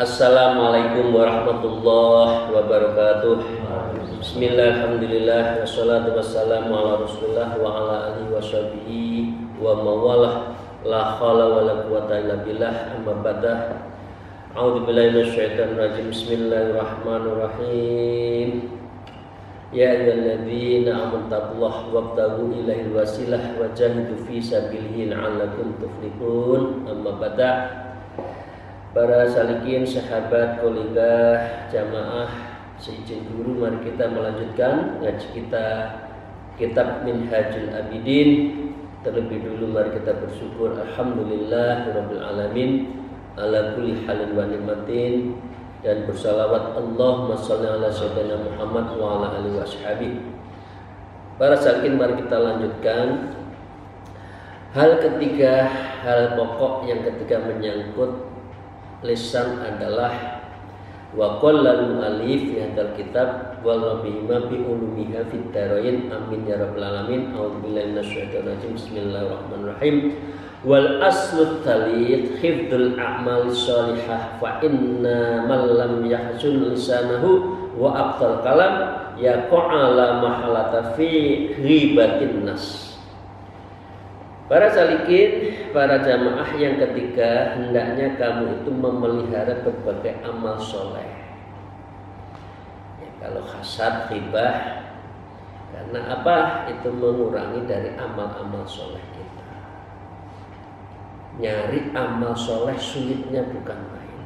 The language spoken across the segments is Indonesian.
Assalamualaikum warahmatullahi wabarakatuh. Bismillahirrahmanirrahim. Wassalatu wassalamu ala Rasulillah wa ala alihi washabihi wa mawalah. La haula wala quwata illa billah. Amma ba'da. A'udzu billahi minasyaitonir rajim. Bismillahirrahmanirrahim. Ya ayyuhalladzina amanu taqullaha wabtaghu ilaihil wasilah wa jahidu fi sabilihi la'allakum tuflihun. Amma ba'da. Para salikin, sahabat, kolega, jamaah, seizin guru, mari kita melanjutkan ngaji kita kitab Minhajul Abidin. Terlebih dulu mari kita bersyukur alhamdulillahirabbil alamin ala kulli halin wa nikmatin, dan bersalawat Allahumma shalli ala sayyidina Muhammad wa ala alihi washabihi. Para salikin, mari kita lanjutkan hal ketiga, hal pokok yang ketiga menyangkut lisan adalah wa qallal alif fi hadzal kitab wal bihima bi ulumiha fid darain amin ya rabbal alamin. A'udzubillahi minasyaitonir rajim. Bismillahirrahmanirrahim. Wal aslu taliq hifdzul a'mal shalihah fa inna man lam yahsun lisanahu wa aqtal kalam yaqala mahalata fi ghibatin nas. Para salikin, para jamaah yang ketiga, hendaknya kamu itu memelihara berbagai amal soleh. Ya, kalau hasad, ghibah, karena apa? Itu mengurangi dari amal-amal soleh kita. Nyari amal soleh sulitnya bukan main.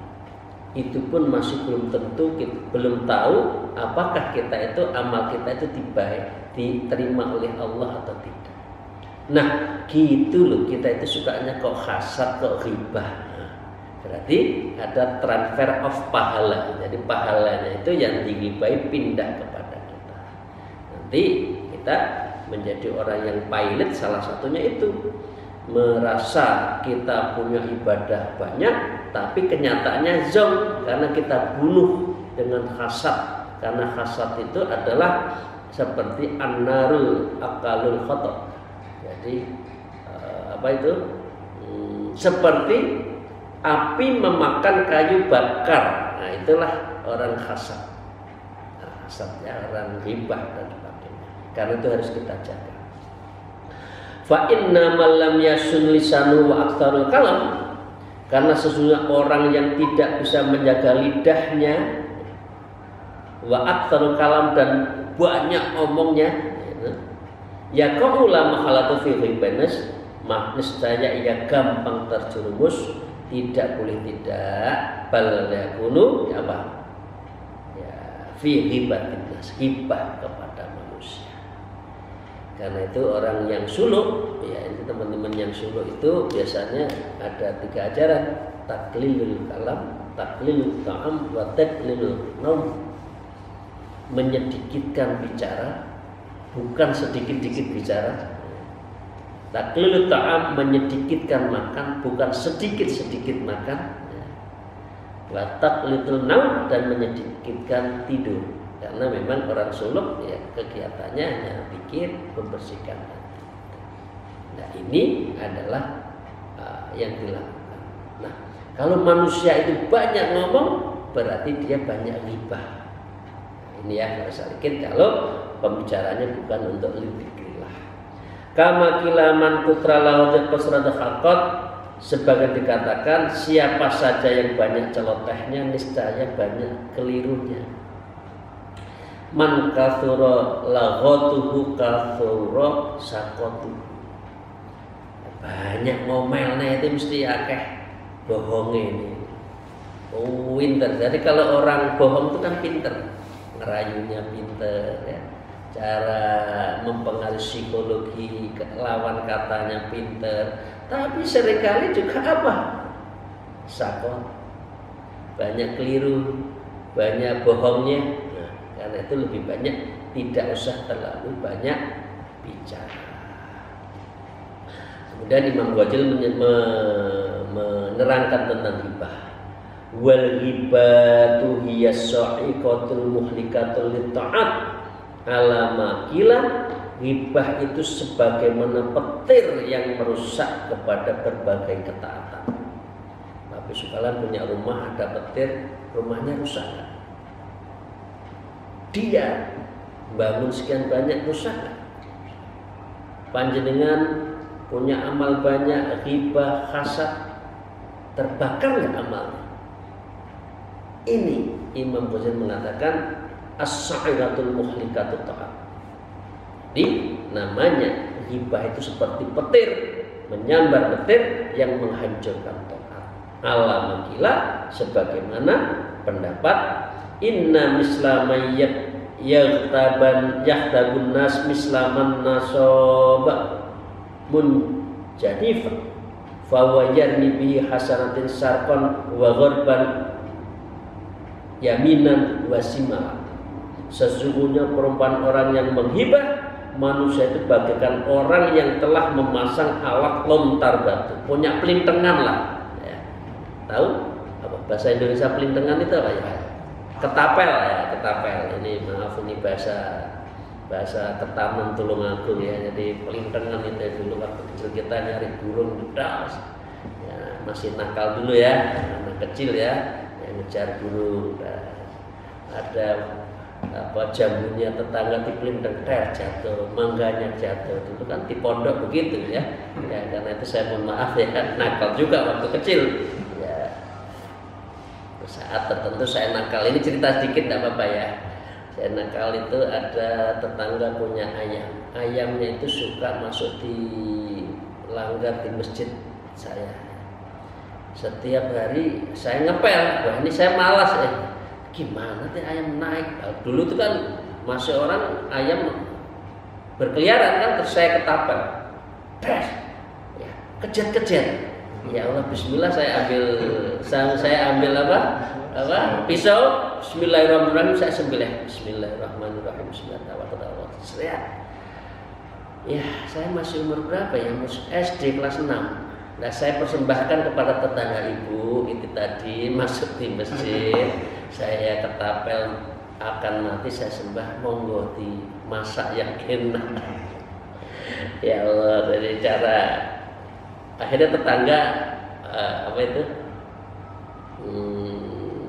Itu pun masih belum tentu, kita belum tahu apakah kita itu, amal kita itu diterima oleh Allah atau tidak. Nah, gitu loh, kita itu sukanya kok hasad, kok ghibah. Berarti ada transfer of pahala. Jadi pahalanya itu yang dighibahi pindah kepada kita. Nanti kita menjadi orang yang pilot, salah satunya itu merasa kita punya ibadah banyak, tapi kenyataannya zong karena kita bunuh dengan hasad. Karena hasad itu adalah seperti an-narul akalul khotok. Jadi apa itu? Seperti api memakan kayu bakar. Nah, itulah orang hasad. Hasad ya, orang ghibah dan sebagainya. Karena itu harus kita jaga. Fa inna man lam yasun lisanu wa aktsarul kalam. Karena sesungguhnya orang yang tidak bisa menjaga lidahnya, wa aktsarul kalam, dan banyak omongnya, ya qaula mahalatu fi ghibanas, niscaya ia gampang terjerumus, tidak boleh tidak, bal yakunu ya apa? Ya fi ghibatin nas, ghibah kepada manusia. Karena itu orang yang suluk, ya ini teman-teman yang suluk itu biasanya ada 3 ajaran: taklilul kalam, taklilul ta'am, wa taklilul naum. Menyedikitkan bicara, bukan sedikit-sedikit bicara. Taqlilut ta'am, menyedikitkan makan, bukan sedikit-sedikit makan. Wa taqlitul naum, dan menyedikitkan tidur. Karena memang orang suluk ya kegiatannya hanya pikir, membersihkan hati. Nah, ini adalah yang dilakukan. Nah, kalau manusia itu banyak ngomong, berarti dia banyak ghibah. Ini ya salikin, kalau pembicaranya bukan untuk lidzikrillah. Kama kilaman putra lahujat pasrada hakot, sebagai dikatakan siapa saja yang banyak celotehnya niscaya banyak kelirunya. Man kathura laghatuhu kathura sakotu. Banyak ngomelnya itu mesti akeh bohongnya ini. Oh, pinter. Jadi kalau orang bohong itu kan pinter, ngerayunya pinter ya. Cara mempengaruhi psikologi lawan katanya pinter, tapi seringkali juga apa? Sakot, banyak keliru, banyak bohongnya. Nah, Karena itu lebih banyak tidak usah terlalu banyak bicara. Kemudian Imam Ghazali menerangkan tentang ghibah. Wal ghibatu hiya sa'iqatul muhlikatul litta'at ala makila. Ghibah itu sebagaimana petir yang merusak kepada berbagai ketaatan. Tapi sekalian punya rumah ada petir, rumahnya rusak. Dia bangun sekian banyak rusak. Panjenengan punya amal banyak, ghibah, hasad, terbakar nggak amalnya? Ini Imam Ghazali mengatakan as-sa'iqatul muhlikatut ta'at. Jadi namanya ghibah itu seperti petir, menyambar petir yang menghancurkan taat. Alamakila sebagaimana pendapat inna mislamayyat yahtabun nas mislaman nasaba munjanifa fawajarni bihi hasanatin sarqan wa gharban yaminan wasima. Sesungguhnya perumpamaan orang yang menghibah manusia itu bagaikan orang yang telah memasang alat lontar batu, punya pelintengan lah ya. Tahu apa bahasa Indonesia pelintengan itu apa ya? Ketapel ya, ketapel. Ini maaf, ini bahasa Ketaman Tulungagung ya. Jadi pelintengan itu dulu waktu kecil kita nyari burung das ya, masih nakal dulu ya, anak kecil ya, yang ngejar burung. Ada apa jambunya tetangga dipelintang jatuh, mangganya jatuh. Itu kan di pondok begitu ya. Ya karena itu saya mohon maaf ya, nakal juga waktu kecil. Ya. Saat tertentu saya nakal, ini cerita sedikit tidak apa-apa ya. Saya nakal itu ada tetangga punya ayam. Ayamnya itu suka masuk di langgar di masjid saya. Setiap hari saya ngepel, wah ini saya malas gimana tuh ayam naik. Dulu itu kan masih orang ayam berkeliaran kan, terus saya ketapel, ya, kejar. Ya Allah, Bismillah saya ambil apa pisau, Bismillahirrahmanirrahim saya sembelih, Bismillahirrahmanirrahim, Bismillahirrahmanirrahim. Ya saya masih umur berapa ya, SD kelas 6. Nah saya persembahkan kepada tetangga ibu itu tadi masuk di masjid. Saya ketapel akan mati, saya sembah, monggo dimasak yang enak. Ya Allah, dari cara akhirnya tetangga apa itu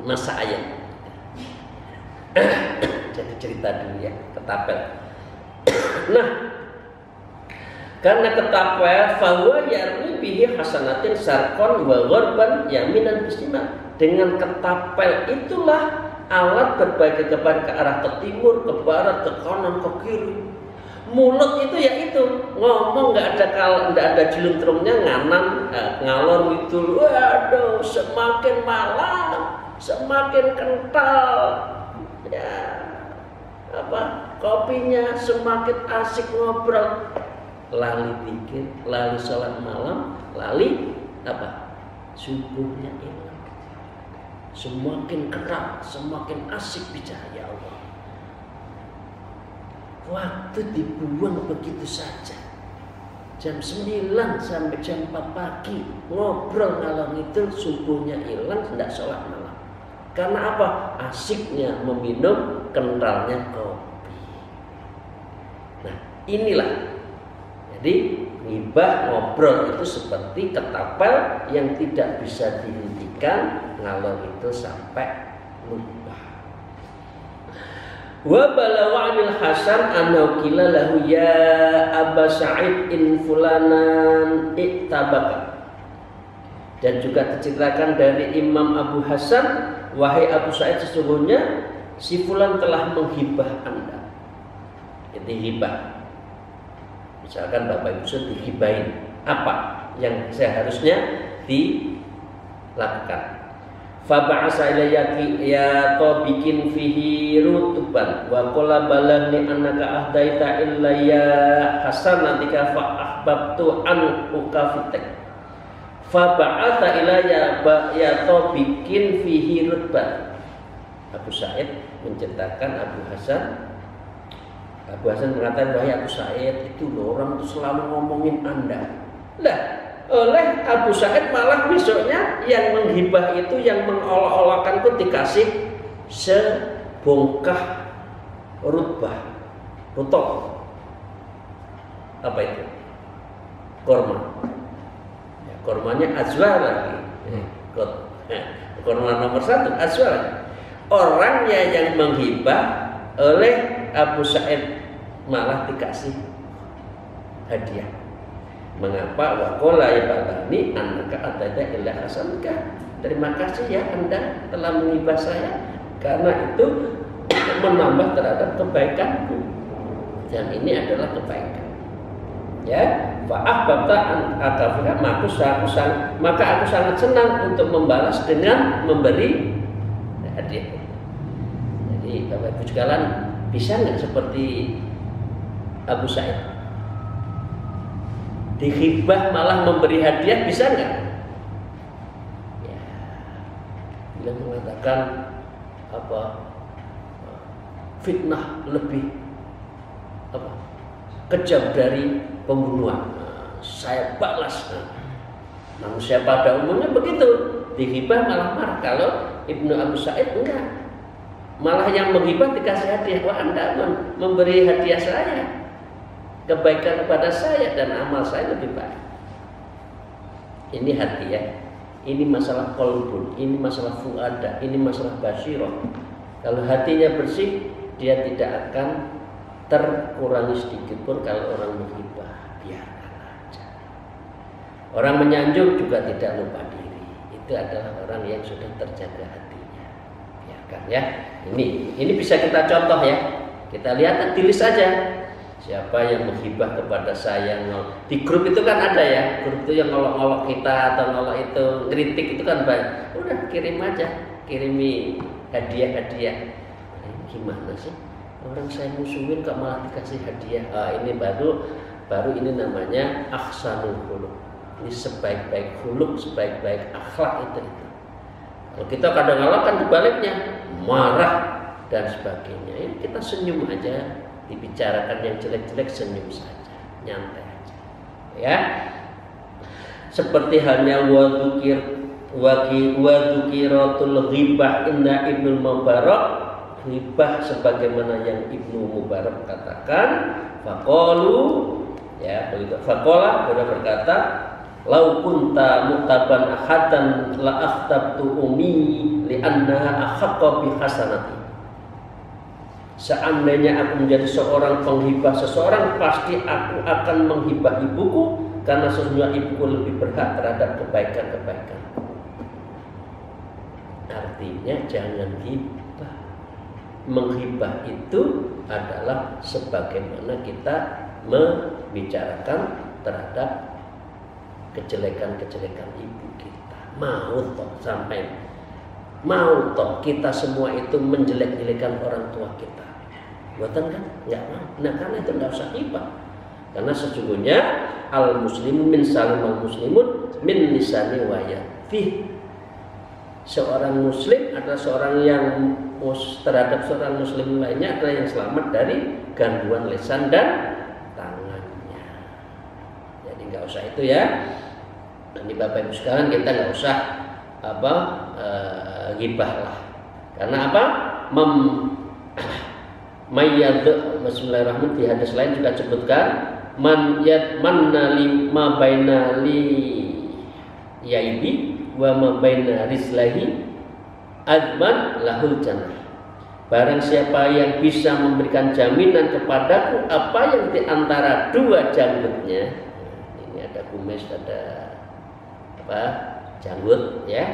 masak ayam. Jadi cerita dulu ya, ketapel. Nah, karena ketapel fahuwa yarmi bihi hasanatin sarqan wa gharban yaminan bismillah. Dengan ketapel itulah alat berbagi kepada ke arah ke timur, ke barat, ke kanan, ke kiri. Mulut itu ya itu ngomong nggak ada jeluntrungnya, nganan ngalor ngidul. Waduh, semakin malam semakin kental ya, apa kopinya semakin asik ngobrol, lali pikir, lali sholat malam, lali apa subuhnya hilang. Semakin kerap, semakin asik bicara, ya Allah. Waktu dibuang begitu saja. Jam 9 sampai jam 4 pagi ngobrol ngalor ngidul, subuhnya hilang, tidak sholat malam. Karena apa? Asiknya meminum, kentalnya kopi. Nah inilah. Jadi ghibah ngobrol itu seperti ketapel yang tidak bisa dihentikan, ngalor itu sampai lupa. Wa balawa anil Hasan anau qila lahu ya Aba Sa'id in fulanan iktabaka. Dan juga diceritakan dari Imam Abu Hasan, wahai Abu Sa'id, sesungguhnya si fulan telah menghibah Anda. Itu hibah. Misalkan Bapak Ibu sudah dihibahin, apa yang seharusnya dilakukan? Faba'asa ilayaki ya bikin fihi rutuban wa qala balagni annaka ahdaita illa ya hasanatika fa ahbabtu an ukafitek. Faba'asa ilayya ya bikin fihi rutuban. Abu Sa'id menceritakan Abu Hasan mengatakan, wahai Abu Sa'id, itu orang tuh selalu ngomongin Anda. Lah, oleh Abu Sa'id malah besoknya yang menghibah itu, yang mengolok-olokkan itu dikasih sebongkah rutbah, rutok. Apa itu? Korma. Ya, kormanya azwa lagi. Korma nomor 1 azwa lagi. Orangnya yang menghibah oleh Abu Sa'id malah dikasih hadiah. Mengapa? Waqala ya babani annaka atada illa hasanka. Terima kasih ya Anda telah menghibah saya, karena itu menambah terhadap kebaikanku, dan ini adalah kebaikan. Ya, fa'ahbabta an akafira, maka aku sangat senang untuk membalas dengan memberi hadiah. Jadi Bapak Ibu sekalian, bisa nggak seperti Abu Sa'id? Dihibah malah memberi hadiah, bisa nggak? Ya, bila mengatakan fitnah lebih kejam dari pembunuhan, saya balas. Manusia pada umumnya begitu, dihibah malah marah. Kalau Ibnu Abu Sa'id enggak, malah yang menghibah dikasih hadiah. Wah, Anda memberi hadiah saya, kebaikan kepada saya, dan amal saya lebih baik. Ini hadiah, ini masalah qalbun, ini masalah fuada, ini masalah basyirah. Kalau hatinya bersih, dia tidak akan terkurangi sedikit pun kalau orang menghibah. Biarkan aja. Orang menyanjung juga tidak lupa diri. Itu adalah orang yang sudah terjaga hatinya. Biarkan ya. Ini bisa kita contoh ya. Kita lihat, tulis saja. Siapa yang menghibah kepada saya? Di grup itu kan ada ya. Grup itu yang ngolok-ngolok kita atau ngolok itu, kritik itu kan banyak. Udah kirim aja, kirimi hadiah-hadiah. Ini gimana sih? Orang saya musuhin kok malah dikasih hadiah. Ini baru ini namanya ahsanul khuluq. Ini sebaik-baik khuluq, sebaik-baik akhlak itu. Kalau kita kadang-kadang kan dibaliknya, marah dan sebagainya. Ini kita senyum aja, dibicarakan yang jelek-jelek senyum saja, nyantai aja. Ya. Seperti halnya wadukiratul ghibah inna Ibnu Mubarak, ghibah sebagaimana yang Ibnu Mubarak katakan, faqalu, ya begitu. Faqala, beliau berkata, lau kunta mutaban ahadan la akhtabtu ummi li annaha akhaqqa bi hasanati. Seandainya aku menjadi seorang penghibah seseorang, pasti aku akan menghibah ibuku, karena sesungguhnya ibuku lebih berhak terhadap kebaikan-kebaikan. Artinya jangan hibah. Menghibah itu adalah sebagaimana kita membicarakan terhadap kejelekan-kejelekan ibu kita. Mau toh kita semua itu menjelek-jelekan orang tua kita? Buatan kan? Enggak mau. Nah, karena itu enggak usah hibah. Karena sesungguhnya al-muslimu min salimal muslimun min lisani wa yadihi. Seorang muslim adalah seorang yang terhadap seorang muslim lainnya adalah yang selamat dari gangguan lisan dan tangannya. Jadi nggak usah itu ya. Ini Bapak Ibu sekalian, kita nggak usah ghibah lah. Karena apa? Bismillahirrahmanirrahim. Di hadis lain juga sebutkan man nali ma baina li yaibi wa ma baina rizlahi adman lahul jannah. Barang siapa yang bisa memberikan jaminan kepadaku apa yang di antara dua janggutnya, ini ada kumis, ada janggut ya,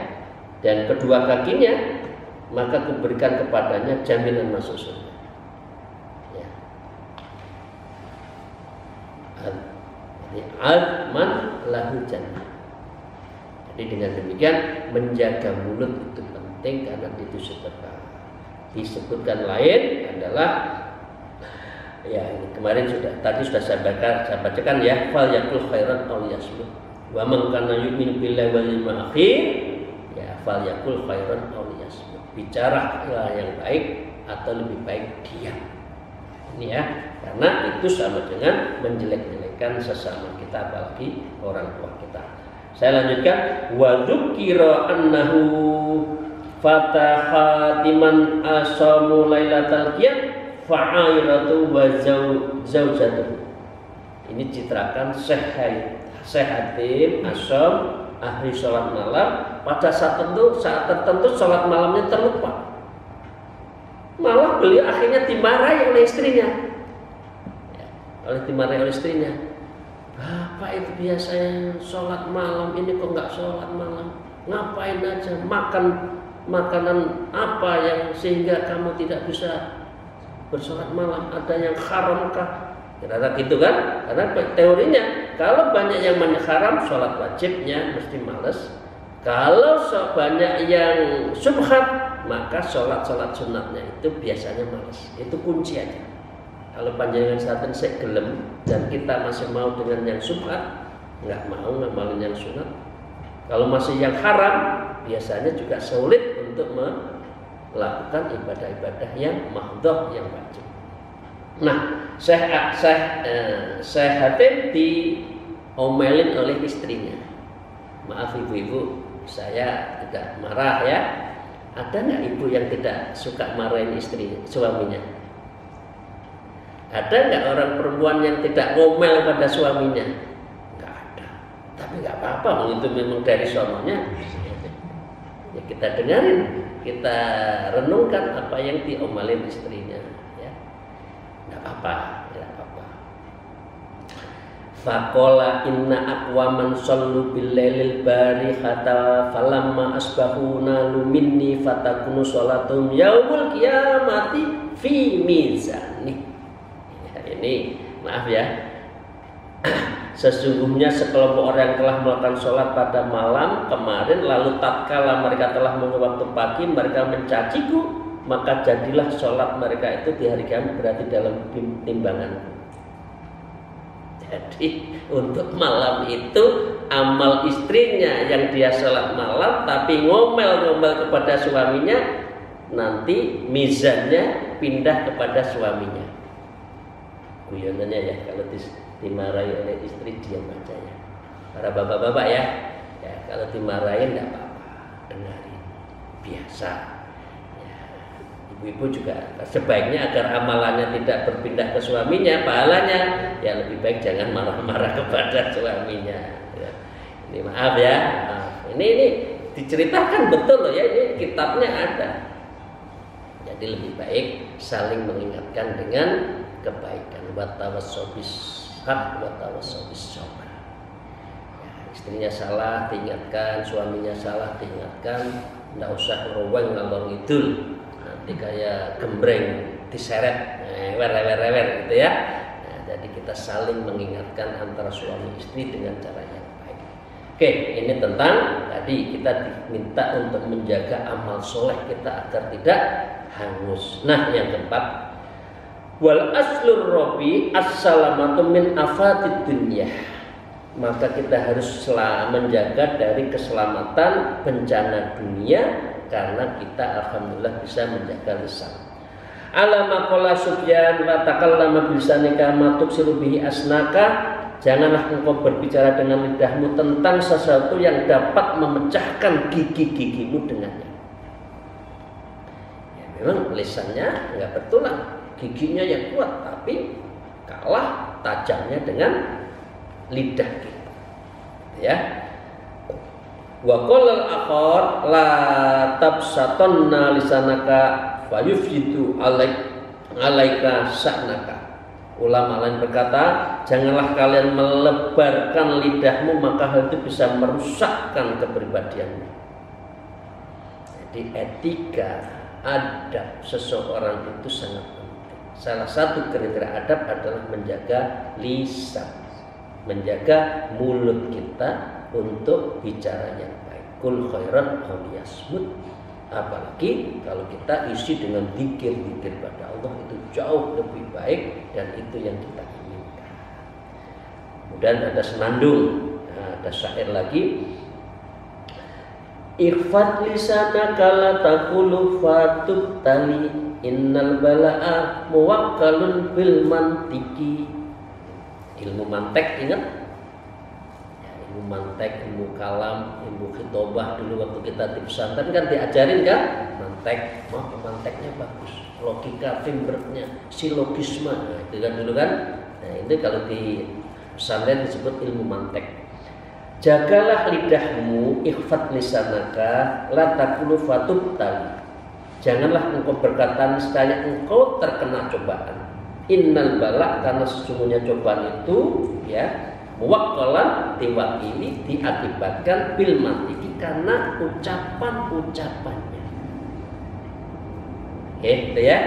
dan kedua kakinya, maka kuberikan kepadanya jaminan masuk surga. Ya. Adman lahul jannah. Jadi dengan demikian menjaga mulut itu penting, karena itu sedekah. Disebutkan lain adalah, ya ini kemarin tadi sudah saya bacakan ya, fal yakul khairan aw yasmut wa man kana yu'minu billahi wal yawmil akhir, ya falyakul khairan aw liyasmut. Bicara yang baik atau lebih baik diam. Ini ya, karena itu sama dengan menjelek-jelekan sesama kita, apalagi orang tua kita. Saya lanjutkan, wa dzukira annahu fatahatiman asamu lailatal qiyam fa'airatu wa zaujatuhu. Ini citrakan Syekh Hatim Asyam, ahli sholat malam. Pada saat tertentu sholat malamnya terlupa. Malah beliau akhirnya dimarahi oleh istrinya. Dimarahi oleh istrinya. Bapak itu biasanya sholat malam, ini kok nggak sholat malam? Ngapain aja? Makan makanan apa yang sehingga kamu tidak bisa bersolat malam? Ada yang haramkah? Kira-kira gitu kan? Karena teorinya kalau banyak yang haram, sholat wajibnya mesti males. Kalau banyak yang subhat, maka sholat sunatnya itu biasanya males. Itu kunci aja. Kalau panjangan saat saya gelem dan kita masih mau dengan yang subhat, nggak mau ngamalin yang sunat. Kalau masih yang haram, biasanya juga sulit untuk melakukan ibadah-ibadah yang mahdhah, yang wajib. Nah, Syekh Hatim diomelin oleh istrinya. Maaf ibu-ibu, saya tidak marah ya. Ada nggak ibu yang tidak suka marahin suaminya? Ada nggak orang perempuan yang tidak ngomel pada suaminya? Nggak ada. Tapi nggak apa-apa, itu memang dari suaminya. Ya kita dengarin, kita renungkan apa yang diomelin istrinya. Ya, nggak apa-apa. Faqala inna aqwaman sallu bil lailil barihata falamma asbahu nalu minni fatakunu sholatum yaumul qiyamati fi mizani. Ya, ini maaf ya. Sesungguhnya sekelompok orang yang telah melakukan sholat pada malam kemarin, lalu tatkala mereka telah menunggu waktu pagi, mereka mencaciku, maka jadilah sholat mereka itu di hari kiamat berarti dalam timbangan. Jadi untuk malam itu amal istrinya yang dia sholat malam tapi ngomel-ngomel kepada suaminya, nanti mizannya pindah kepada suaminya. Guyonannya ya, kalau dimarahi oleh istri diam aja ya. Para bapak-bapak ya, kalau dimarahin tidak apa-apa, dengarin, biasa. Ibu juga sebaiknya agar amalannya tidak berpindah ke suaminya, pahalanya ya lebih baik jangan marah-marah kepada suaminya. Ya. Ini maaf ya, maaf. Ini diceritakan betul loh ya, ini kitabnya ada. Jadi lebih baik saling mengingatkan dengan kebaikan. Wa tawassobis haq wa tawassobis sabr. Ya, istrinya salah diingatkan, suaminya salah diingatkan, tidak usah ngeroweng ngalor ngidul. Nanti kayak gembreng diseret, rewer gitu ya. Nah, jadi kita saling mengingatkan antara suami istri dengan cara yang baik. Oke, ini tentang tadi kita diminta untuk menjaga amal soleh kita agar tidak hangus. Nah, yang keempat, wal aslur robi as-salamatu min afatid dunya. Maka kita harus menjaga dari keselamatan bencana dunia, karena kita alhamdulillah bisa menjaga lisan. Alama qala Sufyan la takallama bilisanika ma tuksiru bihi asnaka. Janganlah engkau berbicara dengan lidahmu tentang sesuatu yang dapat memecahkan gigi-gigimu dengannya. Ya, memang lisannya enggak bertulang, giginya yang kuat, tapi kalah tajamnya dengan lidah kita. Ya. Wa qala al-akhar la tabsatanna lisanaka fayufsidu alaika sa'naka. Ulama lain berkata, janganlah kalian melebarkan lidahmu, maka hal itu bisa merusakkan kepribadianmu. Jadi etika, adab seseorang itu sangat penting. Salah satu kriteria adab adalah menjaga lisan, menjaga mulut kita untuk bicara yang baik. Kul khairan aw liyasmut. Apalagi kalau kita isi dengan zikir-zikir pada Allah, itu jauh lebih baik dan itu yang kita inginkan. Kemudian ada senandung, ada syair lagi. Ikhfat lisanaka la taqulu fatubtali innal bala'a muwakkalun bil mantiki. Ilmu mantek ingat? Ya, ilmu mantek, ilmu kalam, ilmu khitobah dulu waktu kita di pesantren kan diajarin kan? Mantek, manteknya bagus. Logika, timbrenya, silogisme, nah, itu kan dulu kan. Nah itu kalau di pesantren disebut ilmu mantek. Jagalah lidahmu, ikhfat lisanaka, la taqulu fatubtali. Janganlah engkau berkata niscaya engkau terkena cobaan. Innal bala, karena sesungguhnya cobaan itu ya muwakkalan diwakili diakibatkan bil mantiki karena ucapan-ucapannya. Oke, itu ya.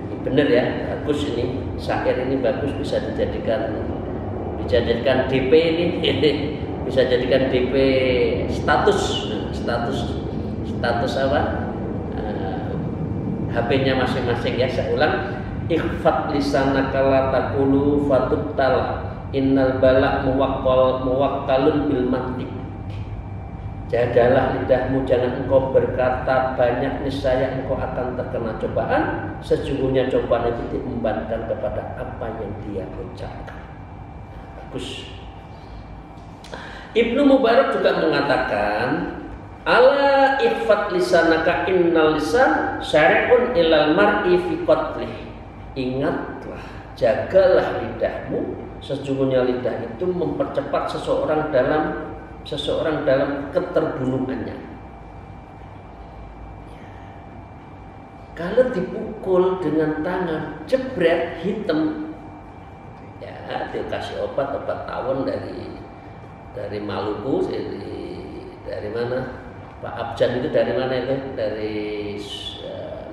Ini benar ya, bagus ini. Syair ini bagus, bisa dijadikan DP ini. Bisa jadikan DP status apa? HP-nya masing-masing ya. Saya ulang. Ikhfat lisanaka la taqulu fatubtala innal bala muwakkalun bil mantik. Jagalah lidahmu, jangan engkau berkata banyak, niscaya engkau akan terkena cobaan. Sesungguhnya cobaan itu diembankan kepada apa yang dia ucapkan. Bagus. Ibnu Mubarak juga mengatakan, ala ikhfat lisanaka innal lisan syari'un ilal mar'i fi qatlih. Ingatlah, jagalah lidahmu, sesungguhnya lidah itu mempercepat seseorang dalam keterbunuhannya. Kalau dipukul dengan tangan jebret hitam, ya dikasih obat tawon dari Maluku, dari mana? Pak Abjan itu dari mana itu? Dari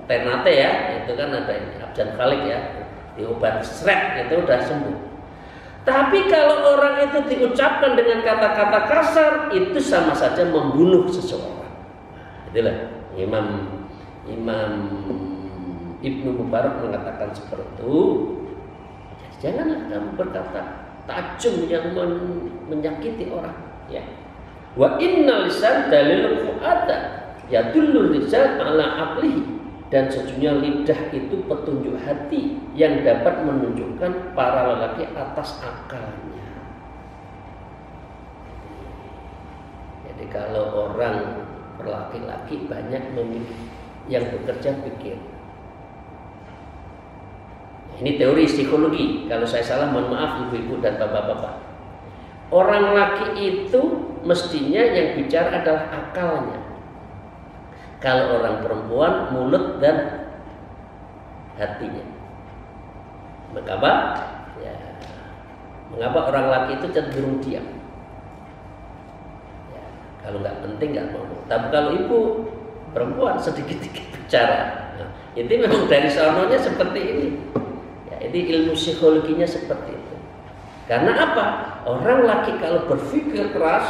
Ternate ya, itu kan ada ini Abjan Khalik ya, diobat seret itu udah sembuh. Tapi kalau orang itu diucapkan dengan kata-kata kasar, itu sama saja membunuh seseorang. Itulah Imam Ibnu Mubarak mengatakan seperti itu. Jadi janganlah kamu berkata tajam yang menyakiti orang. Ya. Wa innal lisan dalilul fu'ada yadullu rijal ala aqlihi. Dan sejujurnya lidah itu petunjuk hati yang dapat menunjukkan para lelaki atas akalnya. Jadi kalau orang laki-laki banyak yang bekerja pikir. Ini teori psikologi. Kalau saya salah mohon maaf ibu-ibu dan bapak-bapak. Orang laki itu mestinya yang bicara adalah akalnya. Kalau orang perempuan mulut dan hatinya. Mengapa? Ya, mengapa orang laki itu cenderung diam? Ya, kalau nggak penting nggak ngomong. Tapi kalau ibu perempuan sedikit-sedikit bicara, nah, itu memang dari sononya seperti ini. Ya, ini ilmu psikologinya seperti itu. Karena apa? Orang laki kalau berpikir keras,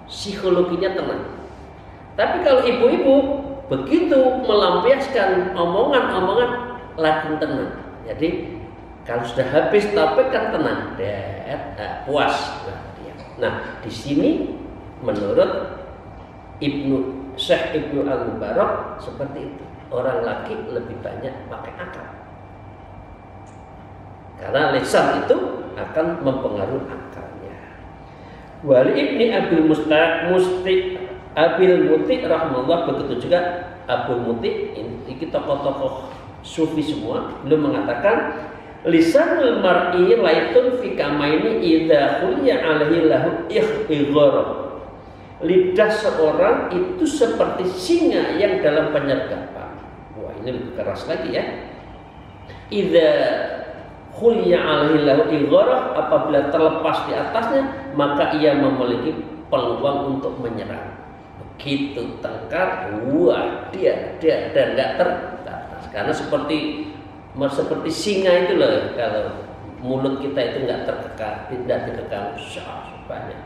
psikologinya tenang. Tapi kalau ibu-ibu begitu melampiaskan omongan-omongan langsung tenang. Jadi kalau sudah habis topik kan tenang, puas. Nah di sini menurut Syekh Ibnu Al-Mubarak seperti itu. Orang laki lebih banyak pakai akal. Karena lisan itu akan mempengaruhi akalnya. Wali Ibni Abil Abil Muti rahimahullah, begitu juga Abul Muti, ini tokoh-tokoh sufi semua, belum mengatakan lisanul mar'i laitun fi kamaini idza khuliya alaihi lahu ighara. Lidah seorang itu seperti singa yang dalam penyergapan. Wah, ini lebih keras lagi ya. Idza khuliya alaihi lahu ighara, apabila terlepas di atasnya maka ia memiliki peluang untuk menyerang. Begitu tengkar, wah dia dan nggak terbatas. Karena seperti singa itu loh, kalau mulut kita itu nggak terkekang, tidak dikekang banyak.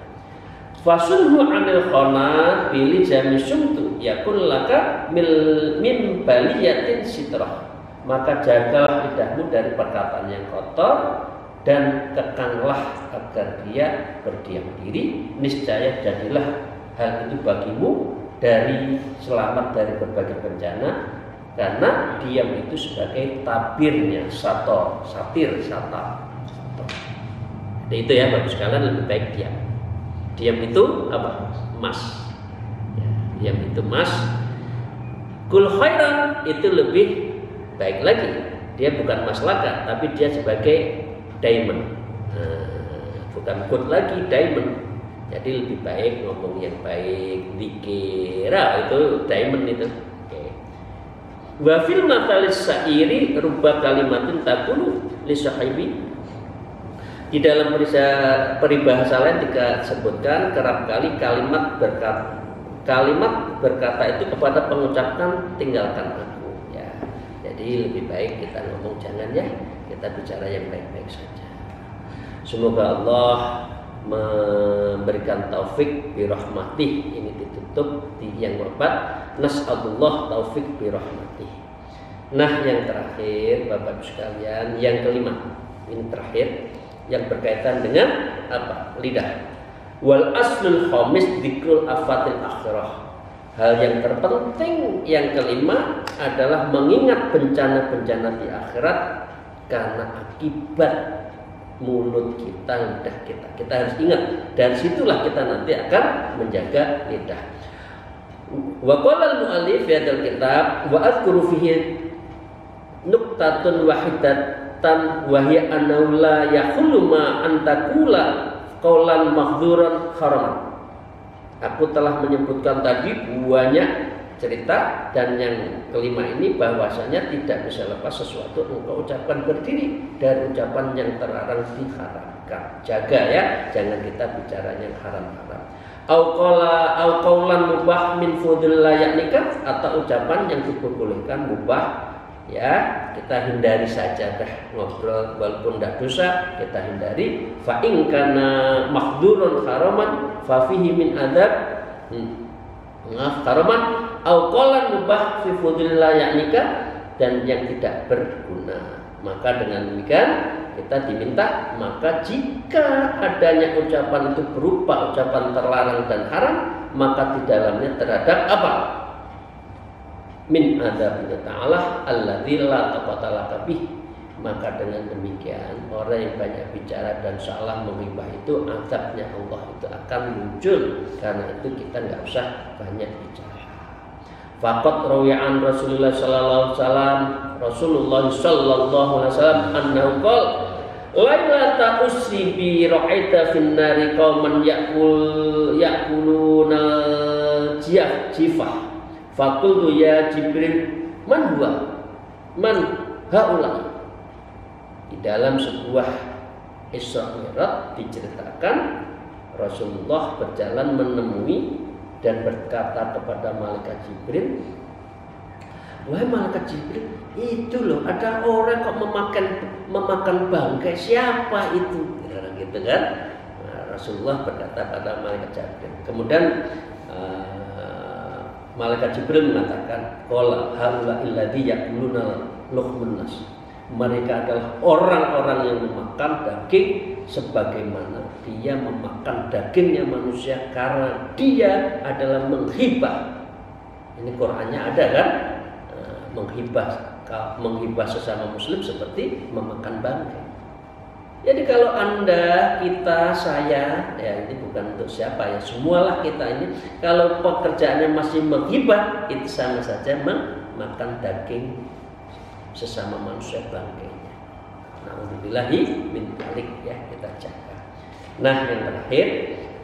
Fasulhu anil khana bili jami sumtu yakun laka min baliyatin sitrah. Maka jagalah lidahmu dari perkataan yang kotor dan kekanglah agar dia berdiam diri. Niscaya jadilah hal itu bagimu dari selamat dari berbagai bencana, karena diam itu sebagai tabirnya satir. Jadi itu ya bagus sekalian, lebih baik diam. Diam itu apa? Emas. Ya, diam itu emas. Kul khairan itu lebih baik lagi. Dia bukan emas laka, tapi dia sebagai diamond. Bukan gold lagi, diamond. Jadi lebih baik ngomong yang baik, dikira itu diamond itu. Wa fil matalis syairi rubba kalimatin taqulu li sahibi. Di dalam peribahasa lain disebutkan kerap kali kalimat berkata itu kepada pengucapkan tinggalkan aku. Ya. Jadi lebih baik kita ngomong jangan ya, kita bicara yang baik-baik saja. Semoga Allah memberikan taufik bi rahmatih. Ini ditutup di yang keempat, nas'alullah taufik bi rahmatih. Nah, yang terakhir Bapak sekalian, yang kelima. Ini terakhir yang berkaitan dengan apa? Lidah. Wal aslul khamis dzikrul afatil akhirah. Hal yang terpenting yang kelima adalah mengingat bencana-bencana di akhirat karena akibat mulut kita, lidah kita. Kita harus ingat, dari situlah kita nanti akan menjaga lidah. Wa qala al-mu'allif fi hadzal kitab wa adhkuru fihi nuqtatun wahidatan wa hiya annahu la yahullu ma an taqula qaulan mahdzuran haraman. Aku telah menyebutkan tadi banyak cerita, dan yang kelima ini bahwasanya tidak bisa lepas sesuatu engkau ucapkan berdiri dari ucapan yang terlarang diharamkan. Jaga ya, jangan kita bicara yang haram-haram. Au qaulan mubah min fudhil la yaknika, atau ucapan yang diperbolehkan mubah. Ya, kita hindari saja dah ngobrol walaupun tidak dosa, kita hindari. Fa in kana mahdurun haraman fa fihi min adab haraman au qalan mubah fi fudlillah yaknika, dan yang tidak berguna. Maka dengan demikian kita diminta, maka jika adanya ucapan itu berupa ucapan terlarang dan haram, maka di dalamnya terhadap apa? Min adzabillah ta'ala alladzi la taqata laka bih. Maka dengan demikian orang yang banyak bicara dan salah menghibah itu, azabnya Allah itu akan muncul. Karena itu kita nggak usah banyak bicara. Faqat rawi'an Rasulullah sallallahu alaihi wasallam, Rasulullah sallallahu alaihi wasallam annahu qala lailata usri bi ra'aita fin nari qauman ya'kuluna jifah. Faqultu ya Jibril man huwa man haula. Di dalam sebuah Isra Mi'raj diceritakan Rasulullah berjalan menemui dan berkata kepada malaikat Jibril, wahai malaikat Jibril, itu loh ada orang kok memakan bangkai, siapa itu? Gitu kan? Nah, Rasulullah berkata pada malaikat Jibril. Kemudian malaikat Jibril mengatakan, qala haula alladzi yaquluna luhmun nas. Mereka adalah orang-orang yang memakan daging sebagaimana dia memakan dagingnya manusia, karena dia adalah menghibah. Ini Qur'annya ada kan? Menghibah sesama muslim seperti memakan bangkai. Jadi kalau Anda, kita, saya, ya ini bukan untuk siapa ya, semualah kita ini, kalau pekerjaannya masih menghibah, itu sama saja memakan daging sesama manusia bangkainya. Na'udzubillahi min dzalik, ya kita jaga. Nah, yang terakhir,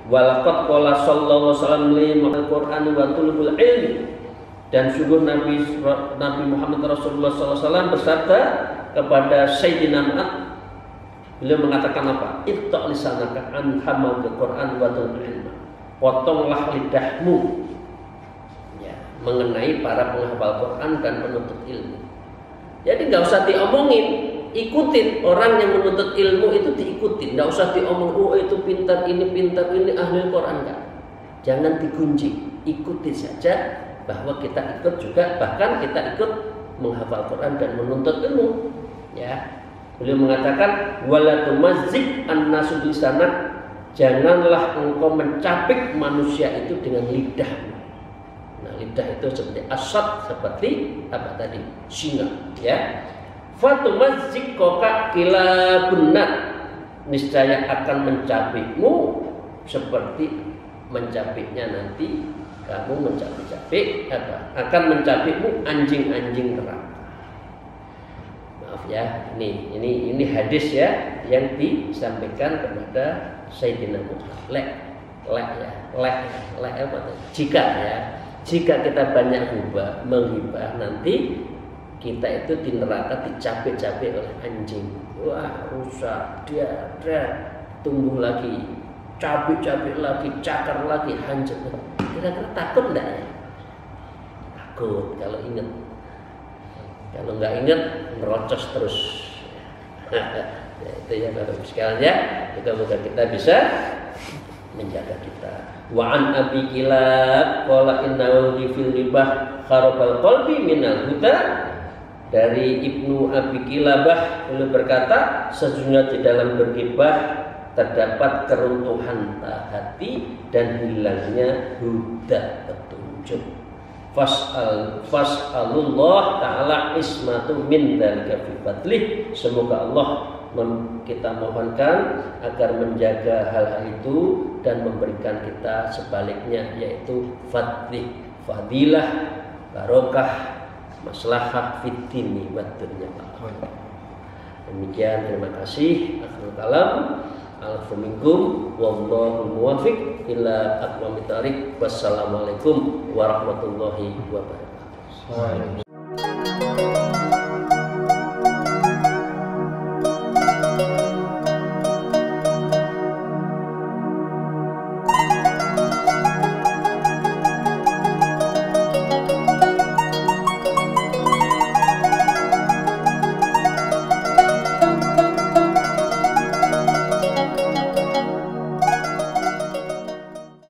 walaqad qala sallallahu alaihi wasallam li al-Qur'an wa tulubul ilmi. Dan sungguh Nabi Muhammad Rasulullah sallallahu alaihi wasallam bersabda kepada Sayyidina Mu'adz, beliau mengatakan apa? Itta lisanaka an hamalul Qur'an wa tulubul ilmi. Potonglah lidahmu ya, mengenai para penghafal Quran dan penuntut ilmu. Jadi nggak usah diomongin, ikutin orang yang menuntut ilmu itu diikutin, nggak usah diomong, oh itu pintar ini ahli Quran, enggak. Jangan digunjing, ikuti saja bahwa kita ikut juga, bahkan kita ikut menghafal Quran dan menuntut ilmu. Ya, beliau mengatakan wala tumazzik an-nasu bisanak, janganlah engkau mencapik manusia itu dengan lidahmu. lidah itu seperti asad, seperti apa tadi, singa, ya. Fatumazziqaka kilabunat, niscaya akan mencapikmu seperti mencapiknya nanti kamu mencapik-capik apa? Akan mencapikmu anjing-anjing neraka. Maaf ya, ini hadis ya yang disampaikan kepada Sayyidina Muhammad. Lek apa? Jika kita banyak menghibah nanti kita itu di neraka dicapik-capik oleh anjing. Wah, rusak, dia tumbuh lagi, capik-capik lagi, cakar lagi, hancur. Kira-kira takut enggak ya? Takut kalau ingat. Kalau nggak ingat, merocos terus. Ya, itu ya Bapak sekalian ya. Mudah-mudahan kita bisa menjaga kita. Wa an Abi Kilab qala innahu fil ribah kharabal qalbi minal huda. Dari Ibnu Abi Kilabah beliau berkata, sesungguhnya di dalam bergibah terdapat keruntuhan hati dan hilangnya huda, petunjuk. Fas'alullah ta'ala ismatu min dzalika fi fadlih. Semoga Allah kita mohonkan agar menjaga hal itu dan memberikan kita sebaliknya, yaitu fadilah, barokah, maslahah fid dini wad dunya. Demikian, terima kasih. Akhirul kalam. Alhamdulillah, wallahu muwaffiq ila aqwamit thariq. Wassalamualaikum warahmatullahi wabarakatuh.